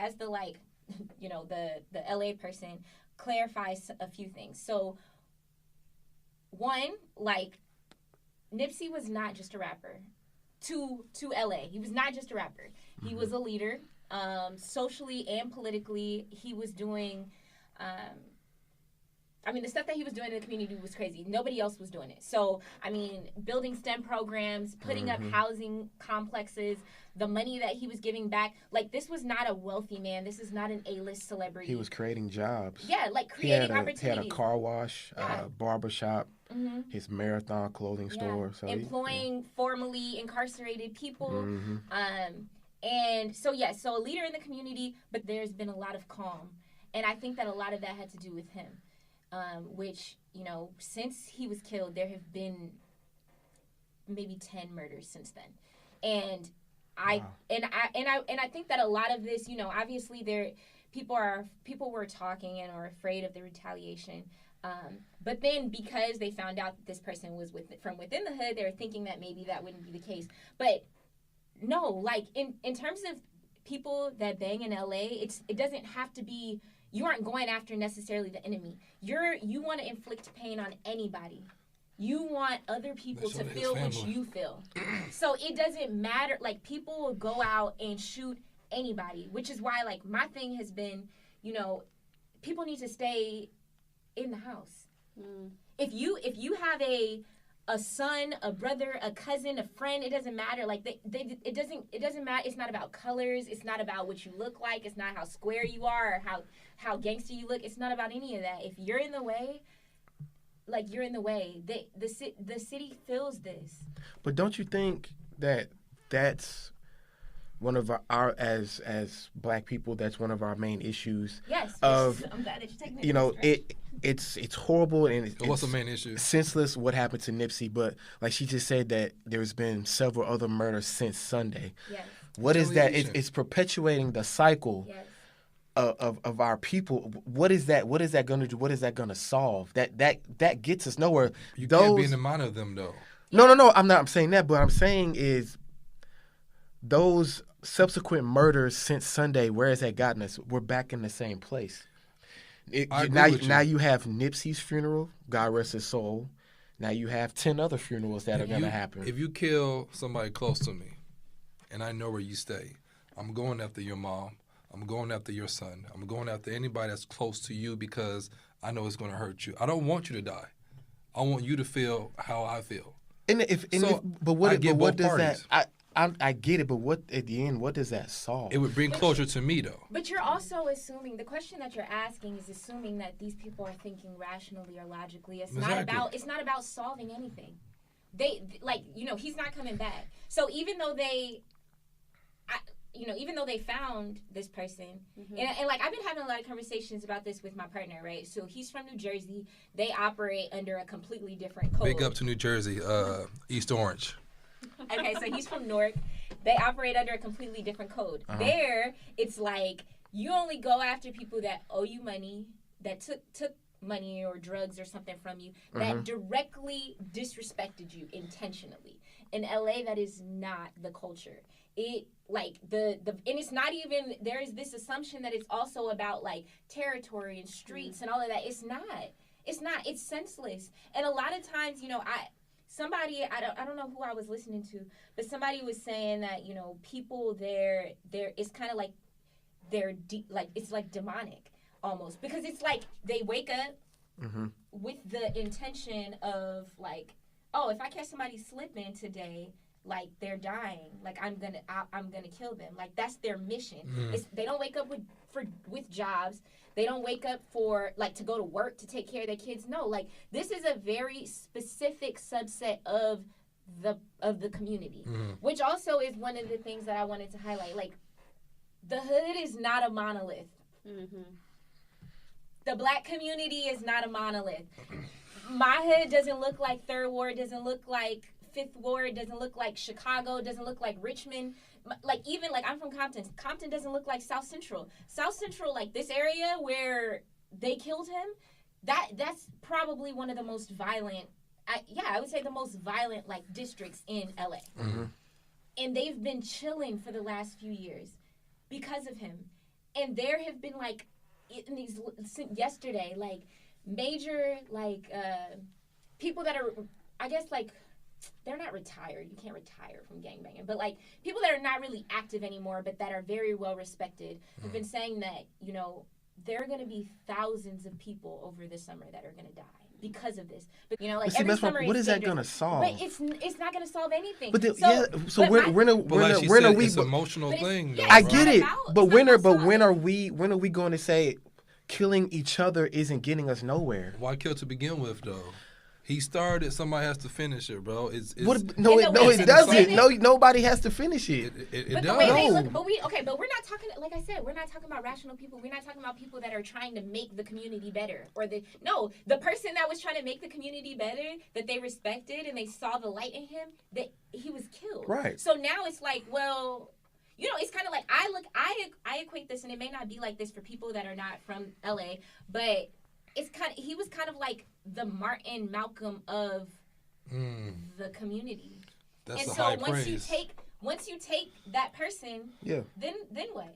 as the like, the LA person, clarifies a few things. So, one, like, Nipsey was not just a rapper. To LA, he was not just a rapper. He was a leader, socially and politically. He was doing, the stuff that he was doing in the community was crazy. Nobody else was doing it. So, building STEM programs, putting up housing complexes, the money that he was giving back. Like, this was not a wealthy man. This is not an A-list celebrity. He was creating jobs. Yeah, like creating opportunities. He had a car wash, barbershop, his marathon clothing store. So employing formerly incarcerated people. And so a leader in the community, but there's been a lot of calm. And I think that a lot of that had to do with him. Which, since he was killed, there have been maybe 10 murders since then. And I think that a lot of this, obviously people were talking and are afraid of the retaliation. But then because they found out that this person was from within the hood, they were thinking that maybe that wouldn't be the case. But no, like in terms of people that bang in LA, it doesn't have to be. You aren't going after necessarily the enemy. You want to inflict pain on anybody. You want other people to feel what you feel. So it doesn't matter. Like, people will go out and shoot anybody, which is why, like, my thing has been, people need to stay in the house. If you have a son, a brother, a cousin, a friend, it doesn't matter. Like, it doesn't matter. It's not about colors. It's not about what you look like. It's not how square you are or how gangster you look. It's not about any of that. If you're in the way, like, you're in the way. The city feels this. But don't you think that that's one of our as Black people, that's one of our main issues? Yes. I'm glad that you're taking it. It's horrible, and what's the main issue? Senseless what happened to Nipsey, but like she just said that there's been several other murders since Sunday. Yes. What is that? It's perpetuating the cycle. Yes. Of our people. What is that going to do? What is that going to solve? That gets us nowhere. You can't be in the mind of them, though. No. I'm saying that. But what I'm saying is those subsequent murders since Sunday, where has that gotten us? We're back in the same place. Now you have Nipsey's funeral, God rest his soul. Now you have 10 other funerals that are going to happen. If you kill somebody close to me, and I know where you stay, I'm going after your mom. I'm going after your son. I'm going after anybody that's close to you because I know it's going to hurt you. I don't want you to die. I want you to feel how I feel. But what does parties. that? I get it, but what at the end? What does that solve? It would bring closure to me, though. But you're also assuming, the question that you're asking is assuming that these people are thinking rationally or logically. It's not about solving anything. He's not coming back. So even though they found this person, and like, I've been having a lot of conversations about this with my partner, right? So he's from New Jersey. They operate under a completely different code. Big up to New Jersey, East Orange. Okay, so he's from Newark. They operate under a completely different code. There, it's like, you only go after people that owe you money, that took money or drugs or something from you, that directly disrespected you intentionally. In LA, that is not the culture. And it's not even, there is this assumption that it's also about, like, territory and streets and all of that. It's not. It's senseless. And a lot of times, I don't know who I was listening to, but somebody was saying that, people there it's kind of like it's like demonic almost, because it's like they wake up with the intention of, like, oh, if I catch somebody slipping today, like, they're dying, like, I'm gonna kill them. Like, that's their mission. They don't wake up with jobs. They don't wake up for, like, to go to work to take care of their kids. No, like, this is a very specific subset of the community, which also is one of the things that I wanted to highlight. Like, the hood is not a monolith. The Black community is not a monolith. My hood doesn't look like Third Ward, doesn't look like Fifth Ward, doesn't look like Chicago, doesn't look like Richmond. Like, even, like, I'm from Compton. Compton doesn't look like South Central. South Central, like, this area where they killed him, that's probably one of the most violent, I would say the most violent, like, districts in LA. And they've been chilling for the last few years because of him. And there have been like in these yesterday, like major like people that are, I guess, like they're not retired. You can't retire from gangbanging, but like people that are not really active anymore, but that are very well respected, have been saying that, you know, there are going to be thousands of people over this summer that are going to die because of this. But you know, like every summer, what is that going to solve? But it's not going to solve anything. But when are we? It's an emotional thing. Yeah, I get it, but when are we going to say killing each other isn't getting us nowhere? Why kill to begin with, though? He started. Somebody has to finish it, bro. It doesn't. No, nobody has to finish it. It does. But we're not talking. Like I said, we're not talking about rational people. We're not talking about people that are trying to make the community better. The person that was trying to make the community better, that they respected and they saw the light in him, that he was killed. Right. So now it's like, well, you know, it's kind of like I equate this, and it may not be like this for people that are not from LA, but he was kind of like the Martin Malcolm of the community. That's and a so high once praise. you take that person, then what?